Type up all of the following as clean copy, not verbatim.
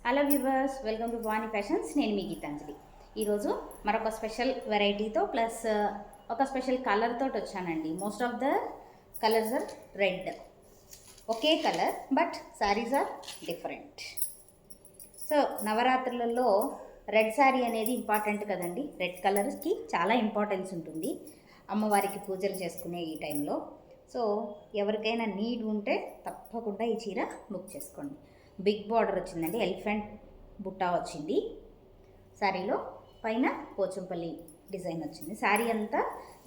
Hello viewers, welcome to Bhavani fashions. నేను మీ గీతాంజలి. ఈరోజు మరొక స్పెషల్ వెరైటీతో ప్లస్ ఒక స్పెషల్ కలర్ తోటి వచ్చానండి. Most of the colours are red. ఒకే colour but sarees are different. So నవరాత్రులలో రెడ్ శారీ అనేది ఇంపార్టెంట్ కదండి. రెడ్ కలర్స్కి చాలా ఇంపార్టెన్స్ ఉంటుంది అమ్మవారికి పూజలు చేసుకునే ఈ టైంలో. సో ఎవరికైనా నీడ్ ఉంటే తప్పకుండా ఈ చీర బుక్ చేసుకోండి. బిగ్ బార్డర్ వచ్చిందండి, ఎలిఫెంట్ బుట్ట వచ్చింది శారీలో, పైన పోచంపల్లి డిజైన్ వచ్చింది. శారీ అంతా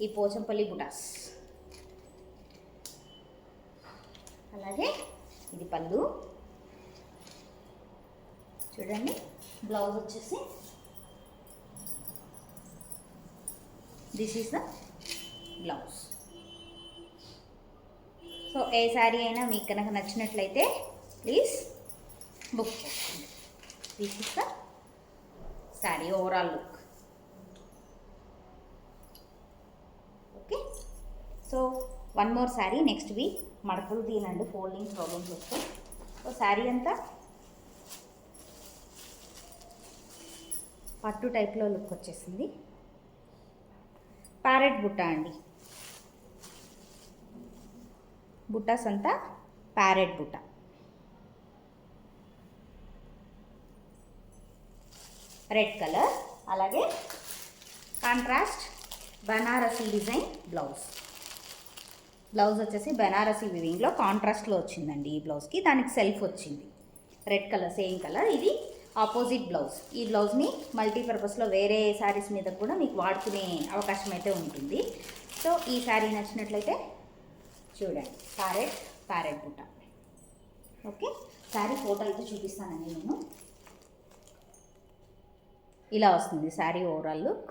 ఈ పోచంపల్లి బుటాస్. అలాగే ఇది పళ్ళు చూడండి. బ్లౌజ్ వచ్చేసి this is the blouse. So ఏ శారీ అయినా మీకు కనుక నచ్చినట్లయితే ప్లీజ్ బుక్ చేసుకోండి. This is the sari overall look. Okay, so one more sari next week. మడతలు తీనండి, ఫోల్డింగ్ ప్రాబ్లమ్స్ వస్తాయి. సో శారీ అంతా పట్టు టైప్లో లుక్ వచ్చేసింది. ప్యారెట్ బుట్ట అండి, బుట్టాస్ అంతా ప్యారెట్ బుట్ట. రెడ్ కలర్, అలాగే contrast Banarasi design blouse. Blouse వచ్చేసి బనారసీ వివింగ్లో కాంట్రాస్ట్లో వచ్చిందండి. ఈ బ్లౌజ్కి దానికి సెల్ఫ్ వచ్చింది రెడ్ కలర్, సేమ్ కలర్. ఇది ఆపోజిట్ బ్లౌజ్. ఈ బ్లౌజ్ని మల్టీపర్పస్లో వేరే శారీస్ మీద కూడా మీకు వాడుకునే అవకాశం అయితే ఉంటుంది. సో ఈ శారీ నచ్చినట్లయితే చూడండి, ప్యారెట్ బుట్ట. ఓకే, శారీ ఫోటో అయితే చూపిస్తానండి నేను. ఇలా వస్తుంది sari overall look.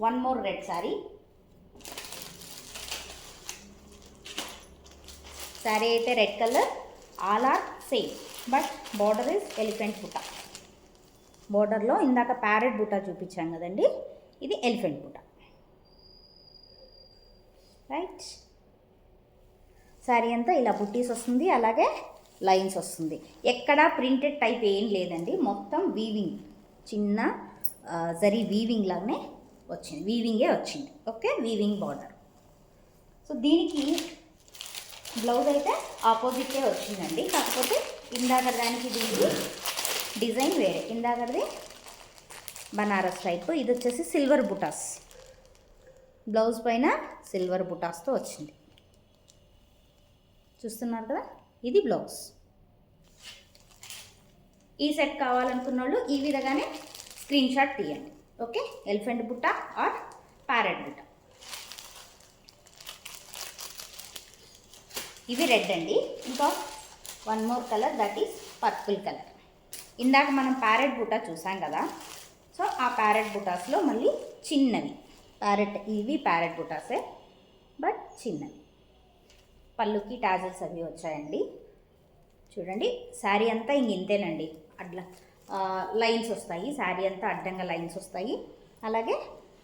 One more red sari. Sari అయితే red colour, all are same but border is elephant బుట్ట. బార్డర్లో ఇందాక ప్యారెట్ బుట్ట చూపించాం కదండి, ఇది ఎలిఫెంట్ బుట్ట. రైట్, శారీ అంతా ఇలా బుట్టీస్ వస్తుంది, అలాగే లైన్స్ వస్తుంది. ఎక్కడా ప్రింటెడ్ టైప్ ఏం లేదండి, మొత్తం వీవింగ్, చిన్న జరీ వీవింగ్ లాగానే వచ్చింది, వీవింగే వచ్చింది. Okay, weaving border. సో దీనికి బ్లౌజ్ అయితే ఆపోజిటే వచ్చిందండి, కాకపోతే ఇందాక దానికి దీనికి డిజైన్ వేరే. ఇందాకది బనారస్ టైప్, ఇది వచ్చేసి సిల్వర్ బుటాస్. బ్లౌజ్ పైన సిల్వర్ బుటాస్తో వచ్చింది, చూస్తున్నారు కదా. ఇది బ్లౌజ్. ఈ సెట్ కావాలనుకున్న వాళ్ళు ఈ విధంగానే స్క్రీన్ షాట్ తీయండి. ఓకే, ఎలిఫెంట్ బుట్ట ఆర్ ప్యారెట్ బుట్ట. ఇవి రెడ్ అండి. ఇంకా one more colour, that is purple colour. ఇందాక మనం ప్యారెట్ బుట్ట చూసాం కదా, సో ఆ ప్యారెట్ బుటాస్లో మళ్ళీ చిన్నవి ఇవి ప్యారెట్ బుటాసే బట్ చిన్నవి. పళ్ళుకి టాజల్స్ అవి వచ్చాయండి. చూడండి, శారీ అంతా ఇంతేనండి. అట్లా లైన్స్ వస్తాయి, శారీ అంతా అడ్డంగా లైన్స్ వస్తాయి. అలాగే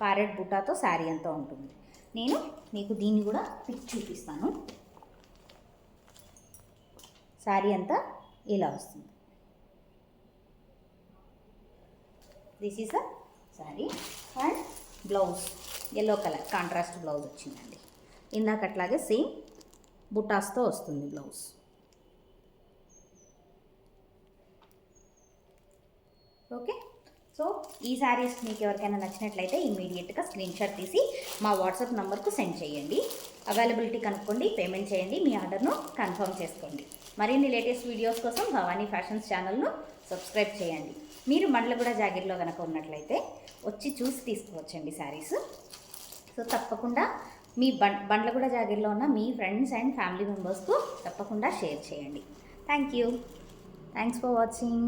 ప్యారెట్ బుటాతో శారీ అంతా ఉంటుంది. నేను మీకు దీన్ని కూడా పిక్ చూపిస్తాను. శారీ అంతా ఇలా వస్తుంది. This is the sari and blouse yellow colour contrast blouse వచ్చిందండి. ఇందాక అట్లాగే సేమ్ బుటాస్తో వస్తుంది బ్లౌజ్. ఓకే, సో ఈ శారీస్ మీకు ఎవరికైనా నచ్చినట్లయితే ఇమీడియట్గా స్క్రీన్ షాట్ తీసి మా వాట్సాప్ నెంబర్కు సెండ్ చేయండి. అవైలబిలిటీ కనుక్కోండి, పేమెంట్ చేయండి, మీ ఆర్డర్ను కన్ఫర్మ్ చేసుకోండి. మరిన్ని లేటెస్ట్ వీడియోస్ కోసం భవానీ ఫ్యాషన్స్ ఛానల్ను సబ్స్క్రైబ్ చేయండి. మీరు మండలగూడ జాగిర్లో కనుక ఉన్నట్లయితే వచ్చి చూసి తీసుకోవచ్చండి శారీస్. సో తప్పకుండా మీ బండ్లగూడ జాగిర్లో ఉన్న మీ ఫ్రెండ్స్ అండ్ ఫ్యామిలీ మెంబర్స్కు తప్పకుండా షేర్ చేయండి. Thanks for watching.